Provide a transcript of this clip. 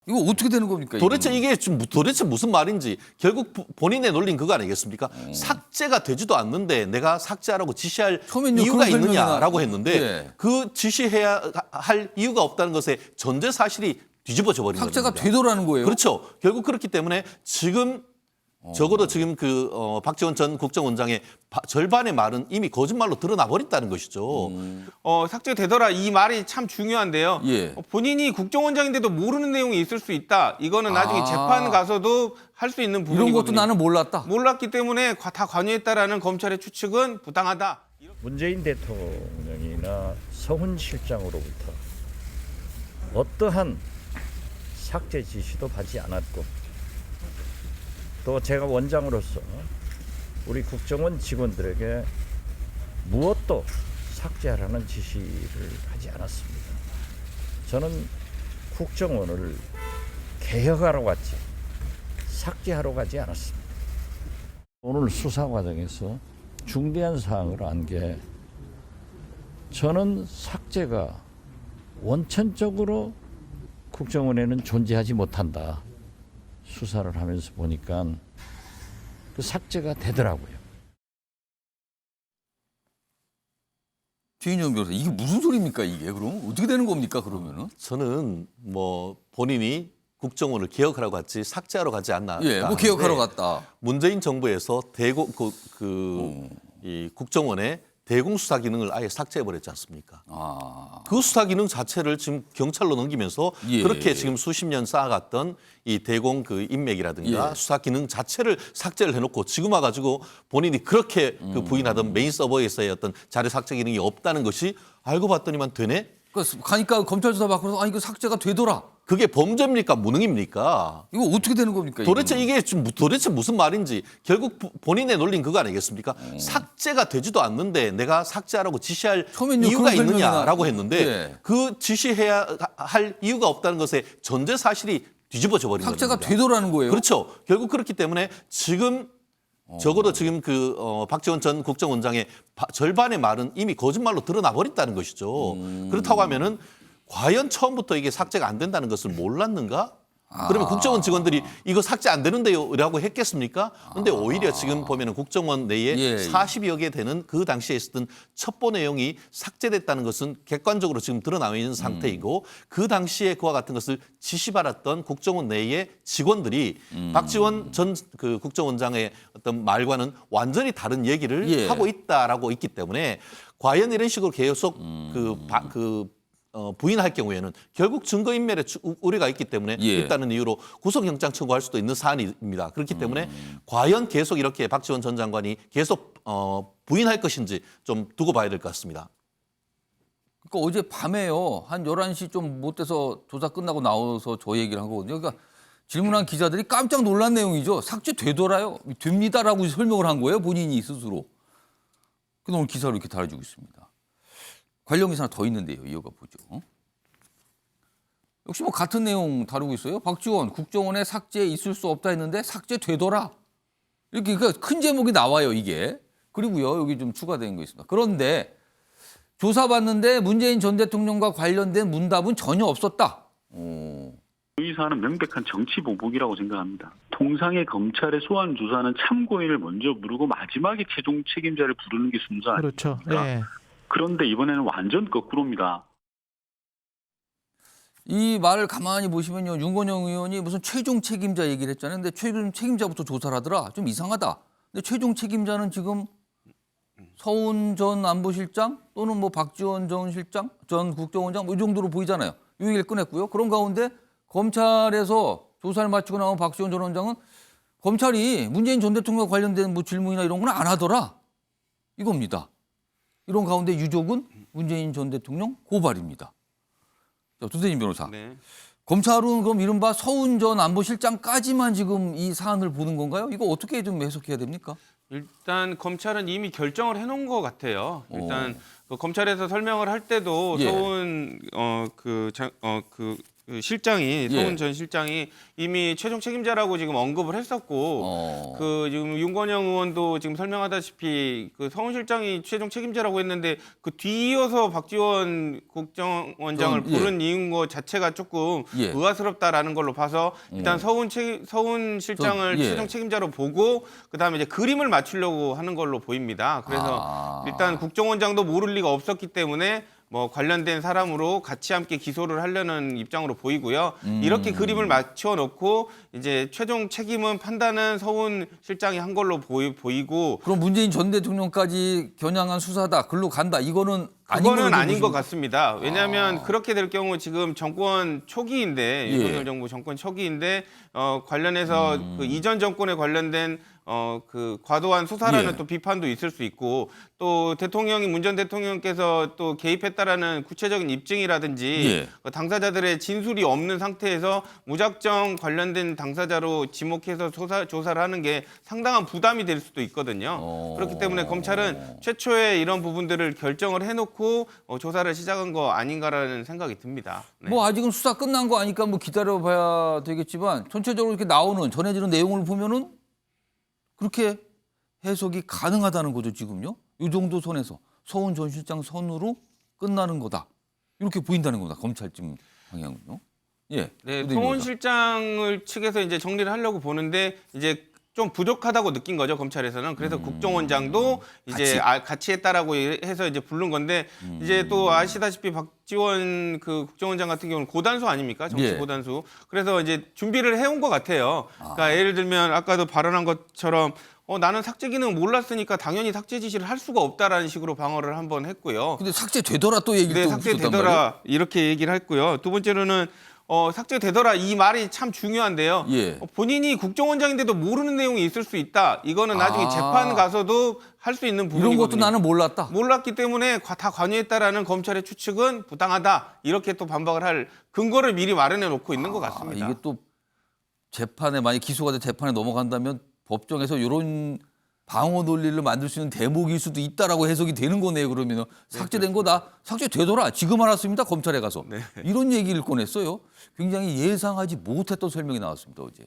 이거 어떻게 되는 겁니까? 도대체 이게 도대체 무슨 말인지 결국 본인의 논리는 그거 아니겠습니까? 삭제가 되지도 않는데 내가 삭제하라고 지시할 처음엔요, 이유가 그런 있느냐라고 설명이나- 했는데 예. 그 지시해야 할 이유가 없다는 것에 전제 사실이 뒤집어져 버린 겁니다. 삭제가 되더라는 거예요. 그렇죠. 결국 그렇기 때문에 지금 적어도 지금 박지원 전 국정원장의 절반의 말은 이미 거짓말로 드러나 버렸다는 것이죠. 삭제되더라 이 말이 참 중요한데요. 예. 본인이 국정원장인데도 모르는 내용이 있을 수 있다. 이거는 나중에 아. 재판 가서도 할 수 있는 부분이거든요. 이런 것도 나는 몰랐다. 몰랐기 때문에 다 관여했다라는 검찰의 추측은 부당하다. 문재인 대통령이나 서훈 실장으로부터 어떠한 삭제 지시도 받지 않았고 또 제가 원장으로서 우리 국정원 직원들에게 무엇도 삭제하라는 지시를 하지 않았습니다. 저는 국정원을 개혁하러 갔지 삭제하러 가지 않았습니다. 오늘 수사 과정에서 중대한 사항을 안 게 저는 삭제가 원천적으로 국정원에는 존재하지 못한다. 수사를 하면서 보니까 그 삭제가 되더라고요. 최인영 변호사, 이게 무슨 소리입니까 이게? 그럼 어떻게 되는 겁니까 그러면은? 저는 뭐 본인이 국정원을 개혁하러 갔지 삭제하러 가지 않나. 예, 뭐 기억하러 갔다. 문재인 정부에서 이 국정원의 대공 수사 기능을 아예 삭제해 버렸지 않습니까? 아, 그 수사 기능 자체를 지금 경찰로 넘기면서 예. 그렇게 지금 수십 년 쌓아갔던 이 대공 인맥이라든가 예. 수사 기능 자체를 삭제를 해놓고 지금 와가지고 본인이 그렇게 부인하던 메인 서버에서의 어떤 자료 삭제 기능이 없다는 것이 알고 봤더니만 되네? 가니까 검찰 수사 받고서 이거 삭제가 되더라. 그게 범죄입니까? 무능입니까? 이거 어떻게 되는 겁니까? 도대체 이거는? 이게 도대체 무슨 말인지 결국 본인의 논리는 그거 아니겠습니까? 삭제가 되지도 않는데 내가 삭제하라고 지시할 처음엔요, 이유가 그런 있느냐라고 설명이나- 했는데 예. 그 지시해야 할 이유가 없다는 것에 전제 사실이 뒤집어져 버린 겁니다. 삭제가 되더라는 거예요. 그렇죠. 결국 그렇기 때문에 지금 적어도 지금 박지원 전 국정원장의 절반의 말은 이미 거짓말로 드러나 버렸다는 것이죠. 그렇다고 하면은 과연 처음부터 이게 삭제가 안 된다는 것을 몰랐는가? 그러면 국정원 직원들이 이거 삭제 안 되는데요? 라고 했겠습니까? 근데 오히려 지금 보면은 국정원 내에 예. 40여 개 되는 그 당시에 있었던 첩보 내용이 삭제됐다는 것은 객관적으로 지금 드러나 있는 상태이고 그 당시에 그와 같은 것을 지시받았던 국정원 내의 직원들이 박지원 전 국정원장의 어떤 말과는 완전히 다른 얘기를 예. 하고 있다라고 있기 때문에 과연 이런 식으로 계속 부인할 경우에는 결국 증거인멸의 우려가 있기 때문에 예. 있다는 이유로 구속영장 청구할 수도 있는 사안입니다. 그렇기 때문에 과연 계속 이렇게 박지원 전 장관이 계속 부인할 것인지 좀 두고 봐야 될 것 같습니다. 그러니까 어제 밤에요. 한 11시 좀 못 돼서 조사 끝나고 나와서 저 얘기를 하거든요. 그러니까 질문한 기자들이 깜짝 놀란 내용이죠. 삭제되더라요. 됩니다라고 설명을 한 거예요. 본인이 스스로. 그래서 오늘 기사로 이렇게 달아주고 있습니다. 관련 기사 하나 더 있는데요. 이어가 보죠. 역시 뭐 같은 내용 다루고 있어요. 박지원 국정원에 삭제 있을 수 없다 했는데 삭제되더라. 이렇게 그러니까 큰 제목이 나와요. 이게. 그리고요. 여기 좀 추가된 거 있습니다. 그런데 조사받는데 문재인 전 대통령과 관련된 문답은 전혀 없었다. 이 사안은 명백한 정치 보복이라고 생각합니다. 통상의 검찰의 소환 조사는 참고인을 먼저 부르고 마지막에 최종 책임자를 부르는 게 순서 아닙니까? 그렇죠. 예. 그런데 이번에는 완전 거꾸로입니다. 이 말을 가만히 보시면요. 윤건영 의원이 무슨 최종 책임자 얘기를 했잖아요. 근데 최종 책임자부터 조사를 하더라. 좀 이상하다. 근데 최종 책임자는 지금 서훈 전 안보실장 또는 뭐 박지원 전 실장, 전 국정원장 뭐 이 정도로 보이잖아요. 이 얘기를 꺼냈고요. 그런 가운데 검찰에서 조사를 마치고 나온 박지원 전 원장은 검찰이 문재인 전 대통령과 관련된 뭐 질문이나 이런 건 안 하더라. 이겁니다. 이런 가운데 유족은 문재인 전 대통령 고발입니다. 자, 두대진 변호사. 네. 검찰은 그럼 이른바 서훈 전 안보실장까지만 지금 이 사안을 보는 건가요? 이거 어떻게 좀 해석해야 됩니까? 일단 검찰은 이미 결정을 해놓은 것 같아요. 일단 그 검찰에서 설명을 할 때도 예. 서훈 그 실장이 예. 서훈 전 실장이 이미 최종 책임자라고 지금 언급을 했었고 그 지금 윤건영 의원도 지금 설명하다시피 그 서훈 실장이 최종 책임자라고 했는데 그 뒤이어서 박지원 국정원장을 예. 부른 이유인 것 자체가 조금 예. 의아스럽다라는 걸로 봐서 일단 서훈 실장을 예. 최종 책임자로 보고 그다음에 이제 그림을 맞추려고 하는 걸로 보입니다. 그래서 일단 국정원장도 모를 리가 없었기 때문에 뭐 관련된 사람으로 같이 함께 기소를 하려는 입장으로 보이고요. 이렇게 그림을 맞춰 놓고 이제 최종 책임은 판단은 서훈 실장이 한 걸로 보이고 그럼 문재인 전 대통령까지 겨냥한 수사다. 글로 간다. 이거는 아닌 그거는 걸로 아닌 것 보십니까? 같습니다. 왜냐하면 그렇게 될 경우 지금 정권 초기인데 예. 윤석열 정부 정권 초기인데 관련해서 그 이전 정권에 관련된 그 과도한 수사라는 예. 또 비판도 있을 수 있고 또 대통령이 문 전 대통령께서 또 개입했다라는 구체적인 입증이라든지 예. 그 당사자들의 진술이 없는 상태에서 무작정 관련된 당사자로 지목해서 조사를 하는 게 상당한 부담이 될 수도 있거든요. 그렇기 때문에 검찰은 최초에 이런 부분들을 결정을 해놓고 조사를 시작한 거 아닌가라는 생각이 듭니다. 네. 뭐 아직은 수사 끝난 거 아니까 뭐 기다려봐야 되겠지만 전체적으로 이렇게 나오는 전해지는 내용을 보면은 그렇게 해석이 가능하다는 거죠 지금요. 이 정도 선에서 서훈 전 실장 선으로 끝나는 거다. 이렇게 보인다는 겁니다. 검찰팀 방향은요. 예. 네, 후대인입니다. 서훈 실장을 측에서 이제 정리를 하려고 보는데 이제 좀 부족하다고 느낀 거죠 검찰에서는. 그래서 국정원장도 이제 같이 했다라고 해서 이제 부른 건데 이제 또 아시다시피 박지원 그 국정원장 같은 경우는 고단수 아닙니까? 정치 예. 고단수. 그래서 이제 준비를 해온 것 같아요. 그러니까 예를 들면 아까도 발언한 것처럼 나는 삭제 기능 몰랐으니까 당연히 삭제 지시를 할 수가 없다라는 식으로 방어를 한번 했고요. 근데 삭제되더라 또 얘기를 네, 또 붙였단 말이에요. 삭제되더라 이렇게 얘기를 했고요. 두 번째로는 삭제되더라 이 말이 참 중요한데요. 예. 본인이 국정원장인데도 모르는 내용이 있을 수 있다. 이거는 나중에 재판 가서도 할 수 있는 부분이거든요. 이런 것도 나는 몰랐다. 몰랐기 때문에 다 관여했다라는 검찰의 추측은 부당하다. 이렇게 또 반박을 할 근거를 미리 마련해 놓고 있는 것 같습니다. 이게 또 재판에 만약 기소가 돼 재판에 넘어간다면 법정에서 이런 방어 논리를 만들 수 있는 대목일 수도 있다라고 해석이 되는 거네요. 그러면 삭제된 거다. 삭제되더라. 지금 알았습니다. 검찰에 가서. 이런 얘기를 꺼냈어요. 굉장히 예상하지 못했던 설명이 나왔습니다. 어제.